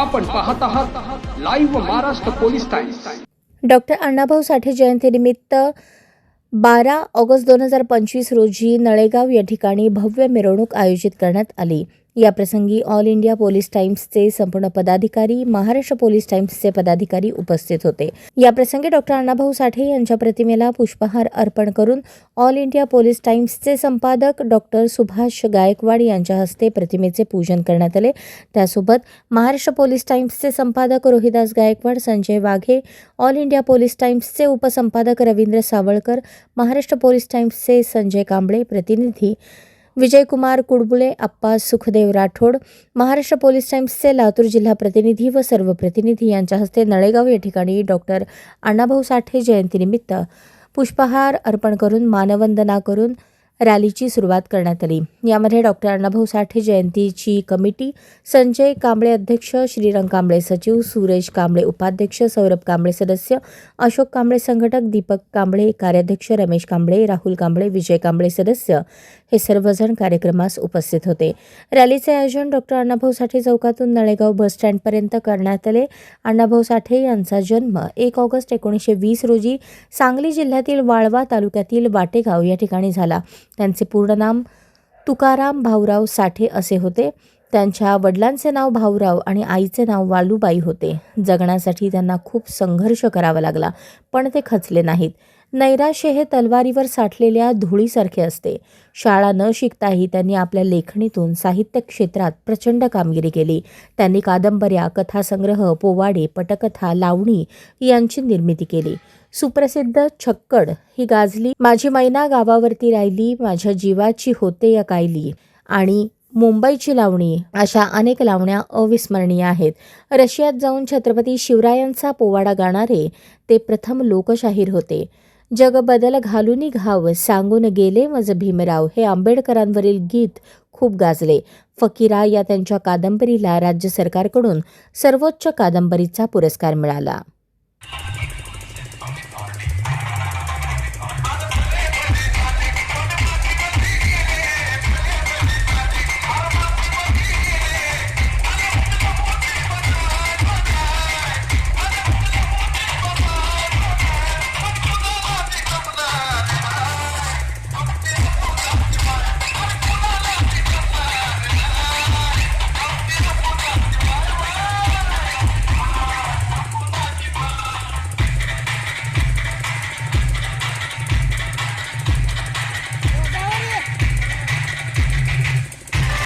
आपण पाहत आहात live Maharashtra police times. Doctor Annabhau Sathe जयंतीनिमित्त 12 ऑगस्ट 2025 रोजी नळेगाव या ठिकाणी भव्य मिरवणूक आयोजित करण्यात आली। याप्रसंगी ऑल इंडिया पोलीस टाइम्सचे संपूर्ण पदाधिकारी, महाराष्ट्र पोलीस टाइम्सचे पदाधिकारी उपस्थित होते। याप्रसंगी डॉक्टर अण्णाभाऊ साठे यांच्या प्रतिमेला पुष्पहार अर्पण करून ऑल इंडिया पोलीस टाइम्सचे संपादक डॉक्टर सुभाष गायकवाड यांच्या हस्ते प्रतिमेचे पूजन करण्यात आले। त्यासोबत महाराष्ट्र पोलीस टाइम्सचे संपादक Rohidas Gaikwad, Sanjay Waghe, all India police टाइम्सचे उपसंपादक रवींद्र सावळकर, महाराष्ट्र पोलीस टाइम्सचे संजय कांबळे, प्रतिनिधी विजयकुमार कुडबुले, अप्पा सुखदेव राठोड, महाराष्ट्र पोलीस टाइम्सचे लातूर जिल्हा प्रतिनिधी व सर्व प्रतिनिधी यांच्या हस्ते नळेगाव या ठिकाणी डॉक्टर अण्णाभाऊ साठे जयंतीनिमित्त पुष्पहार अर्पण करून मानवंदना करून रॅलीची सुरुवात करण्यात आली। यामध्ये डॉक्टर अण्णाभाऊ साठे जयंतीची कमिटी संजय कांबळे अध्यक्ष, श्रीरंग कांबळे सचिव, सुरेश कांबळे उपाध्यक्ष, सौरभ कांबळे सदस्य, अशोक कांबळे संघटक, दीपक कांबळे कार्याध्यक्ष, रमेश कांबळे, राहुल कांबळे, विजय कांबळे सदस्य हे सर्वजण कार्यक्रमास उपस्थित होते। रॅलीचे आयोजन डॉक्टर अण्णाभाऊ साठे चौकातून नळेगाव बस स्टँडपर्यंत करण्यात आले। अण्णाभाऊ साठे यांचा जन्म 1 ऑगस्ट 1920 रोजी सांगली जिल्ह्यातील वाळवा तालुक्यातील वाटेगाव या ठिकाणी झाला। त्यांचे पूर्ण नाम तुकाराम भाऊराव साठे असे होते। त्यांच्या वडिलांचे नाव भाऊराव आणि आईचे नाव वालूबाई होते। जगण्यासाठी त्यांना खूप संघर्ष करावा लागला, पण ते खचले नाहीत। नैराश्य हे तलवारीवर साठलेल्या धुळीसारखे असते। शाळा न शिकताही त्यांनी आपल्या लेखणीतून साहित्य क्षेत्रात प्रचंड कामगिरी केली। त्यांनी कादंबऱ्या, कथासंग्रह, पोवाडे, पटकथा, लावणी यांची निर्मिती केली। सुप्रसिद्ध छक्कड ही गाजली, माझी मैना गावावरती राहिली, माझ्या जीवाची होते या कायली आणि मुंबईची लावणी अशा अनेक लावण्या अविस्मरणीय आहेत। रशियात जाऊन छत्रपती शिवरायांचा पोवाडा गाणारे ते प्रथम लोकशाहीर होते। जग बदल घालूनी घाव सांगून गेले मज भीमराव हे आंबेडकरांवरील गीत खूप गाजले। फकीरा या त्यांच्या कादंबरीला राज्य सरकारकडून सर्वोच्च कादंबरीचा पुरस्कार मिळाला।